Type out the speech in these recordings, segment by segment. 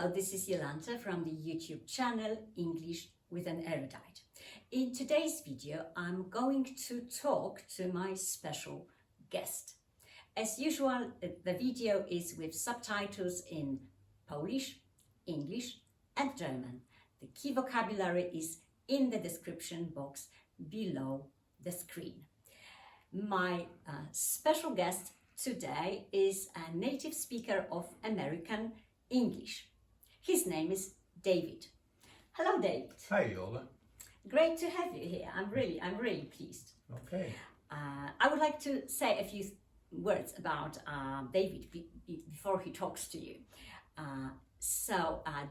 Hello, this is Jolanta from the YouTube channel English with an Erudite. In today's video, I'm going to talk to my special guest. As usual, the video is with subtitles in Polish, English and German. The key vocabulary is in the description box below the screen. My special guest today is a native speaker of American English. His name is David. Hello, David. Hi, Yola. Great to have you here. I'm really pleased. Okay. I would like to say a few words about David before he talks to you.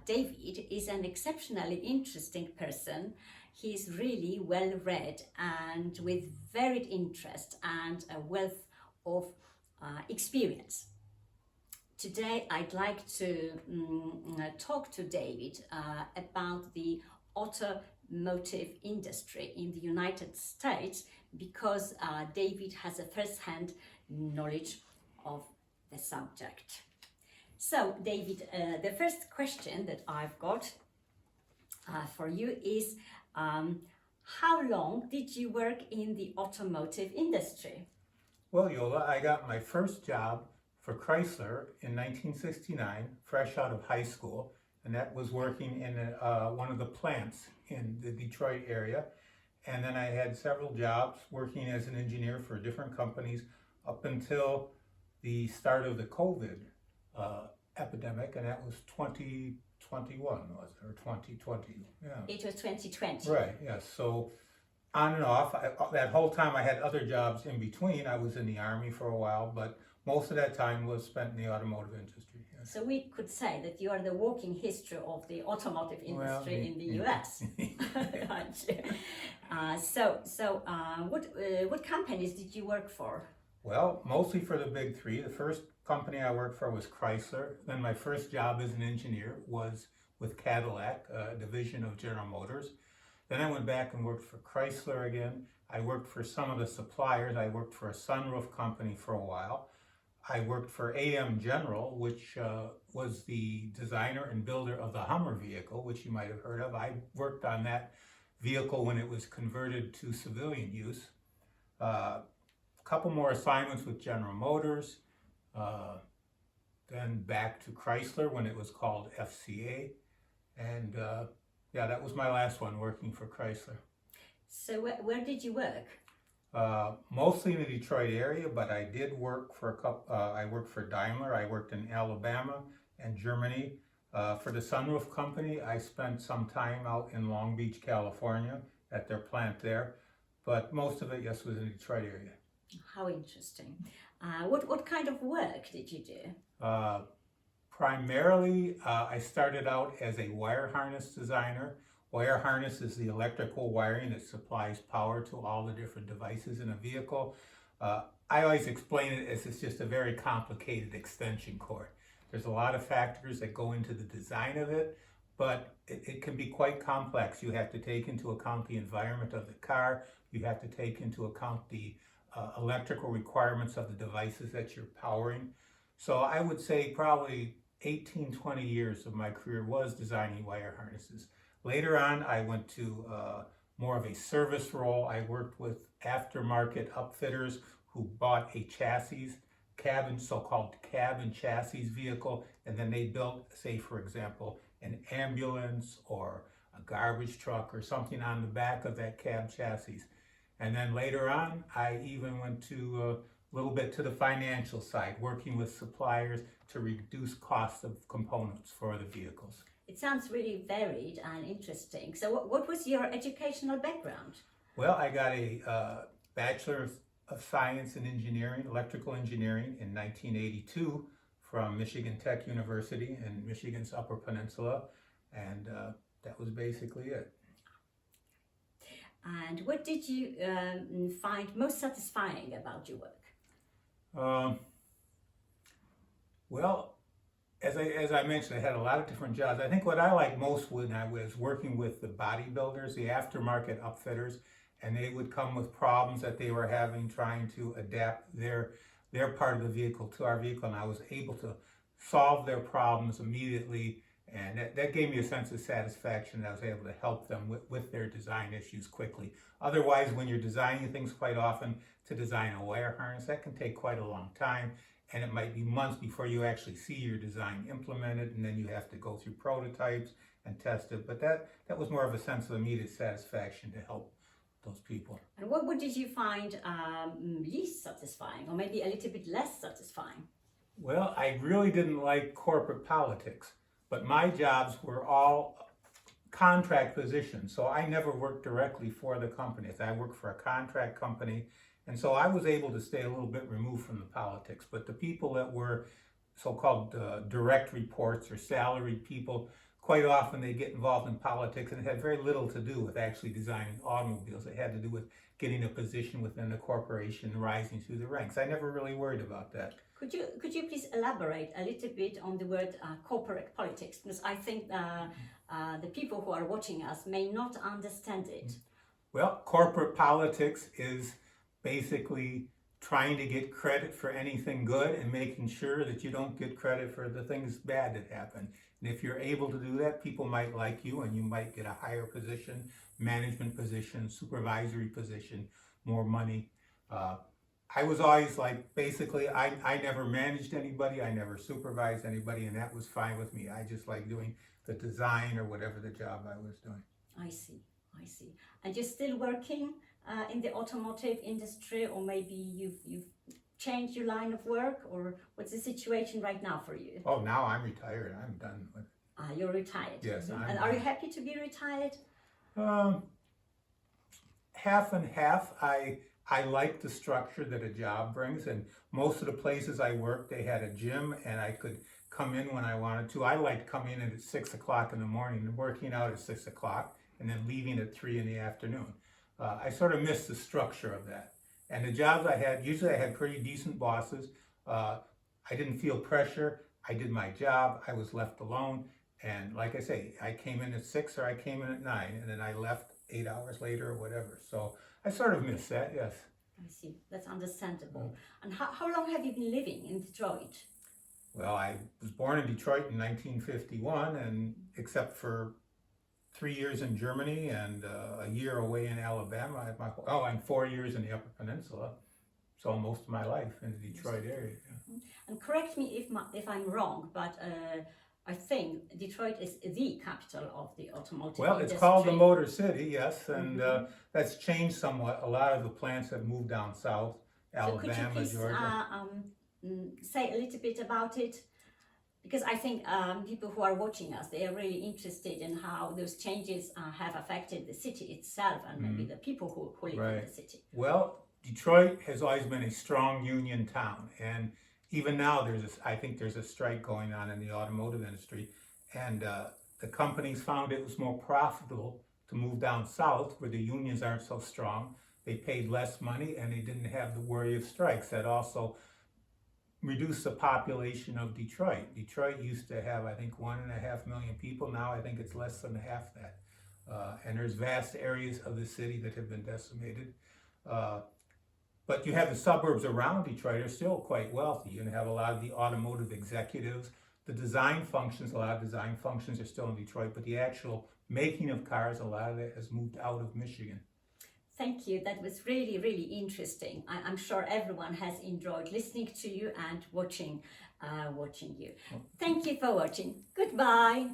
David is an exceptionally interesting person. He's really well read and with varied interest and a wealth of experience. Today I'd like to talk to David about the automotive industry in the United States because David has a first-hand knowledge of the subject. So David, the first question that I've got for you is how long did you work in the automotive industry? Well, Yola, I got my first job for Chrysler in 1969, fresh out of high school, and that was working in one of the plants in the Detroit area. And then I had several jobs working as an engineer for different companies up until the start of the COVID epidemic, and that was 2021, was it, or 2020? Yeah. It was 2020. Right, yes. So on and off, that whole time I had other jobs in between. I was in the Army for a while, but most of that time was spent in the automotive industry. Yes. So we could say that you are the walking history of the automotive industry in the US. What companies did you work for? Well, mostly for the big three. The first company I worked for was Chrysler. Then my first job as an engineer was with Cadillac, a division of General Motors. Then I went back and worked for Chrysler again. I worked for some of the suppliers. I worked for a sunroof company for a while. I worked for AM General, which was the designer and builder of the Hummer vehicle, which you might have heard of. I worked on that vehicle when it was converted to civilian use. A couple more assignments with General Motors, then back to Chrysler when it was called FCA. And yeah, that was my last one, working for Chrysler. So where did you work? Mostly in the Detroit area, but I did work for I worked for Daimler. I worked in Alabama and Germany. For the sunroof company, I spent some time out in Long Beach, California at their plant there, but most of it, yes, was in the Detroit area. How interesting. What kind of work did you do? Primarily, I started out as a wire harness designer. Wire harness is the electrical wiring that supplies power to all the different devices in a vehicle. I always explain it as it's just a very complicated extension cord. There's a lot of factors that go into the design of it, but it can be quite complex. You have to take into account the environment of the car. You have to take into account the electrical requirements of the devices that you're powering. So I would say probably 18-20 years of my career was designing wire harnesses. Later on, I went to more of a service role. I worked with aftermarket upfitters who bought a chassis, so-called cab and chassis vehicle, and then they built, say, for example, an ambulance or a garbage truck or something on the back of that cab chassis. And then later on, I even went to a little bit to the financial side, working with suppliers to reduce costs of components for the vehicles. It sounds really varied and interesting. So what was your educational background? Well, I got a Bachelor of Science in Engineering, Electrical Engineering in 1982 from Michigan Tech University in Michigan's Upper Peninsula, and that was basically it. And what did you find most satisfying about your work? Well, as I mentioned, I had a lot of different jobs. I think what I liked most when I was working with the bodybuilders, the aftermarket upfitters, and they would come with problems that they were having trying to adapt their part of the vehicle to our vehicle, and I was able to solve their problems immediately And that gave me a sense of satisfaction that I was able to help them with their design issues quickly. Otherwise, when you're designing things, quite often to design a wire harness, that can take quite a long time, and it might be months before you actually see your design implemented, and then you have to go through prototypes and test it. But that was more of a sense of immediate satisfaction to help those people. And what did you find least satisfying, or maybe a little bit less satisfying? Well, I really didn't like corporate politics, but my jobs were all contract positions, so I never worked directly for the companies. I worked for a contract company, and so I was able to stay a little bit removed from the politics. But the people that were so-called direct reports or salaried people, quite often they get involved in politics, and it had very little to do with actually designing automobiles. It had to do with getting a position within the corporation, rising through the ranks. I never really worried about that. Could you please elaborate a little bit on the word corporate politics? Because I think the people who are watching us may not understand it. Well, corporate politics is basically trying to get credit for anything good and making sure that you don't get credit for the things bad that happen. And if you're able to do that, people might like you and you might get a higher position, management position, supervisory position, more money. I was always like, basically, I never managed anybody, I never supervised anybody, and that was fine with me. I just like doing the design or whatever the job I was doing. I see. And you're still working in the automotive industry, or maybe you've changed your line of work, or what's the situation right now for you? Oh, now I'm retired. I'm done with it. You're retired? Yes. And are you happy to be retired? Half and half. I like the structure that a job brings, and most of the places I worked, they had a gym and I could come in when I wanted to. I liked coming in at 6 o'clock in the morning and working out at 6 o'clock and then leaving at 3 in the afternoon. I sort of missed the structure of that. And the jobs I had, usually I had pretty decent bosses. I didn't feel pressure. I did my job. I was left alone. And like I say, I came in at 6 or I came in at 9, and then I left 8 hours later or whatever. So I sort of miss that, yes. I see. That's understandable. And how long have you been living in Detroit? Well, I was born in Detroit in 1951, and except for 3 years in Germany and a year away in Alabama, and 4 years in the Upper Peninsula. So most of my life in the Detroit area. Yeah. And correct me if I'm wrong, but I think Detroit is the capital of the automotive industry. Well, it's called the Motor City, yes, and that's changed somewhat. A lot of the plants have moved down south, Alabama, so could you please, Georgia. Say a little bit about it? Because I think people who are watching us, they are really interested in how those changes have affected the city itself and maybe the people who live in the city. Well, Detroit has always been a strong union town, and even now I think there's a strike going on in the automotive industry, and the companies found it was more profitable to move down south where the unions aren't so strong. They paid less money and they didn't have the worry of strikes. That also reduce the population of Detroit. Detroit used to have, I think, 1.5 million people. Now I think it's less than half that. And there's vast areas of the city that have been decimated. But you have the suburbs around Detroit are still quite wealthy. You have a lot of the automotive executives. The design functions, a lot of design functions are still in Detroit, but the actual making of cars, a lot of it has moved out of Michigan. Thank you. That was really, really interesting. I'm sure everyone has enjoyed listening to you and watching you. Thank you for watching. Goodbye.